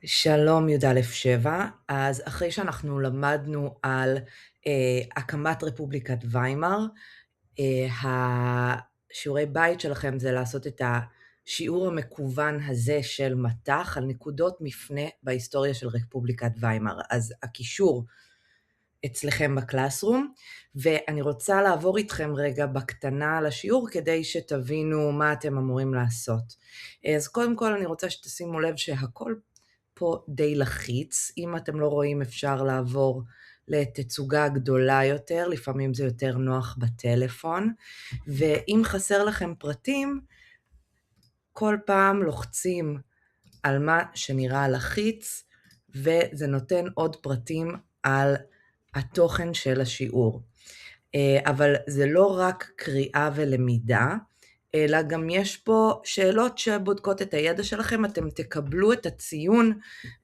שלום י"א-7, אז אחרי שאנחנו למדנו על הקמת רפובליקת ויימאר, השיעורי בית שלכם זה לעשות את השיעור המקוון הזה של מט"ח על נקודות מפנה בהיסטוריה של רפובליקת ויימאר. אז הקישור אצלכם בקלאסרום, ואני רוצה לעבור איתכם רגע בקטנה על השיעור כדי שתבינו מה אתם אמורים לעשות. אז קודם כל אני רוצה שתשימו לב שהכל פה די לחיץ. אם אתם לא רואים אפשר לעבור לתצוגה גדולה יותר, לפעמים זה יותר נוח בטלפון, ואם חסר לכם פרטים, כל פעם לוחצים על מה שנראה לחיץ, וזה נותן עוד פרטים על התוכן של השיעור. אבל זה לא רק קריאה ולמידה, אלא גם יש פה שאלות שבודקות את הידע שלכם, אתם תקבלו את הציון,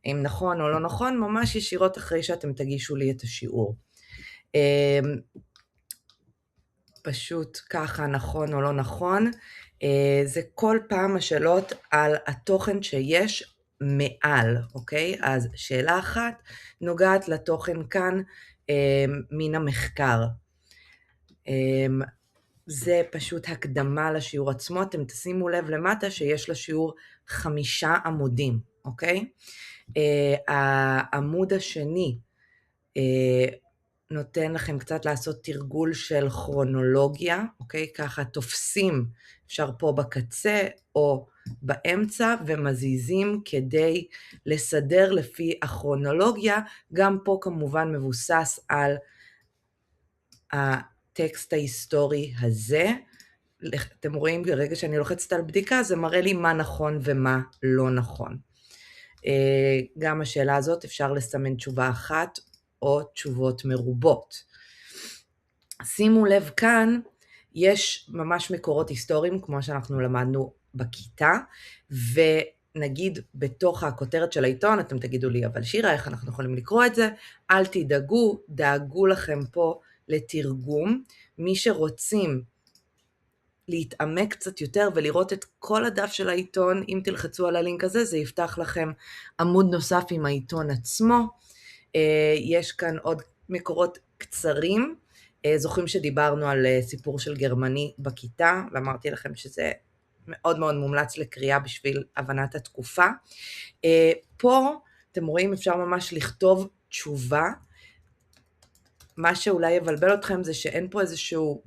אם נכון או לא נכון, ממש ישירות אחרי שאתם תגישו לי את השיעור. פשוט ככה נכון או לא נכון, זה כל פעם השאלות על התוכן שיש מעל, אוקיי? אז שאלה אחת נוגעת לתוכן כאן מן המחקר. זה פשוט הקדמה לשיעור עצמו, אתם תשימו לב למטה שיש לשיעור 5 עמודים, אוקיי? העמוד השני נותן לכם קצת לעשות תרגול של כרונולוגיה, אוקיי? ככה תופסים, אפשר פה בקצה או באמצע, ומזיזים כדי לסדר לפי הכרונולוגיה, גם פה כמובן מבוסס על הטקסט ההיסטורי הזה. אתם רואים ברגע שאני לוחצת על בדיקה, זה מראה לי מה נכון ומה לא נכון. גם השאלה הזאת אפשר לסמן תשובה אחת, או תשובות מרובות. שימו לב כאן, יש ממש מקורות היסטוריים, כמו שאנחנו למדנו בכיתה, ונגיד בתוך הכותרת של העיתון, אתם תגידו לי, אבל שירה, איך אנחנו יכולים לקרוא את זה? אל תדאגו, דאגו לכם פה לתרגום. מי שרוצים להתעמק קצת יותר ולראות את כל הדף של העיתון, אם תלחצו על הלינק הזה, זה יפתח לכם עמוד נוסף עם העיתון עצמו. יש כאן עוד מקורות קצרים, זוכרים שדיברנו על סיפור של גרמני בכיתה, ואמרתי לכם שזה מאוד מאוד מומלץ לקריאה בשביל הבנת התקופה. פה אתם רואים אפשר ממש לכתוב תשובה, מה שאולי יבלבל אתכם זה שאין פה איזשהו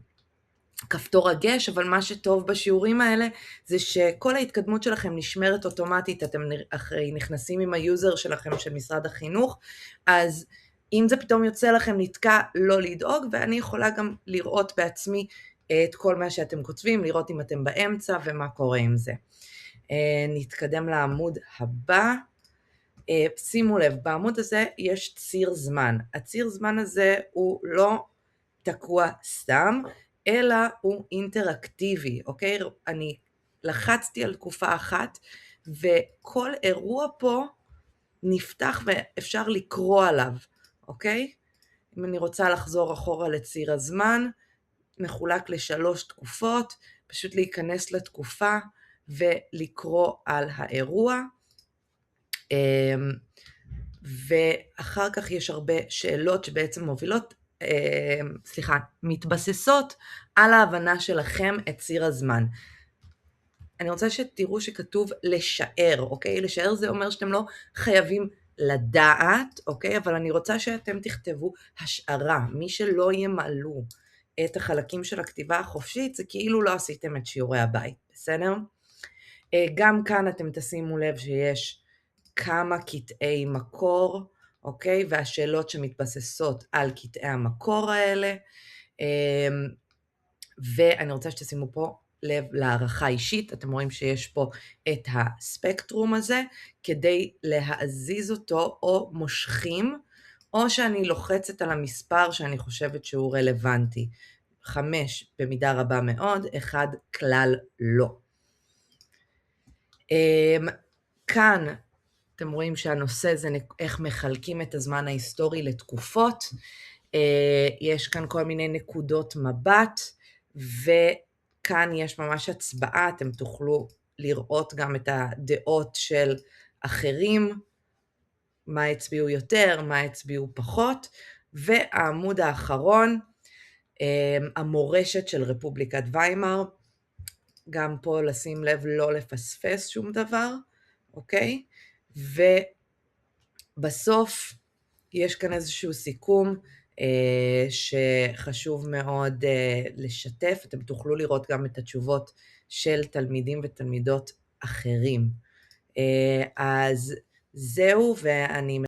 כפתור רגש, אבל מה שטוב בשיעורים האלה זה שכל ההתקדמות שלכם נשמרת אוטומטית, אתם אחרי נכנסים עם היוזר שלכם של משרד החינוך, אז אם זה פתאום יוצא לכם נתקע, לא לדאוג, ואני יכולה גם לראות בעצמי את כל מה שאתם כותבים, לראות אם אתם באמצע ומה קורה עם זה. נתקדם לעמוד הבא. שימו לב, בעמוד הזה יש ציר זמן. הציר זמן הזה הוא לא תקוע סתם, אלא הוא אינטראקטיבי, אוקיי? אני לחצתי על תקופה אחת, וכל אירוע פה נפתח ואפשר לקרוא עליו, אוקיי? אם אני רוצה לחזור אחורה לציר הזמן, מחולק ל3 תקופות, פשוט להיכנס לתקופה ולקרוא על האירוע, ואחר כך יש הרבה שאלות שבעצם מובילות, מתבססות על ההבנה שלכם את ציר הזמן. אני רוצה שתראו שכתוב לשער, אוקיי? לשער זה אומר שאתם לא חייבים לדעת, אוקיי? אבל אני רוצה שאתם תכתבו השערה. מי שלא ימלאו את החלקים של הכתיבה החופשית, זה כאילו לא עשיתם את שיעורי הבית, בסדר? גם כאן אתם תשימו לב שיש כמה קטעי מקור, אוקיי? והשאלות שמתבססות על קטעי המקור האלה, ואני רוצה שתשימו פה לב להערכה אישית, אתם רואים שיש פה את הספקטרום הזה, כדי להזיז אותו או מושכים, או שאני לוחצת על המספר שאני חושבת שהוא רלוונטי. 5 במידה רבה מאוד, 1 כלל לא. כאן אתם רואים שהנושא זה איך מחלקים את הזמן ההיסטורי לתקופות, יש כאן כל מיני נקודות מבט, וכאן יש ממש הצבעה, אתם תוכלו לראות גם את הדעות של אחרים, מה הצביעו יותר, מה הצביעו פחות, והעמוד האחרון, המורשת של רפובליקת ויימאר, גם פה לשים לב לא לפספס שום דבר, אוקיי? ובסוף יש כאן איזשהו סיכום שחשוב מאוד לשתף, אתם תוכלו לראות גם את התשובות של תלמידים ותלמידות אחרים. אז זהו, ואני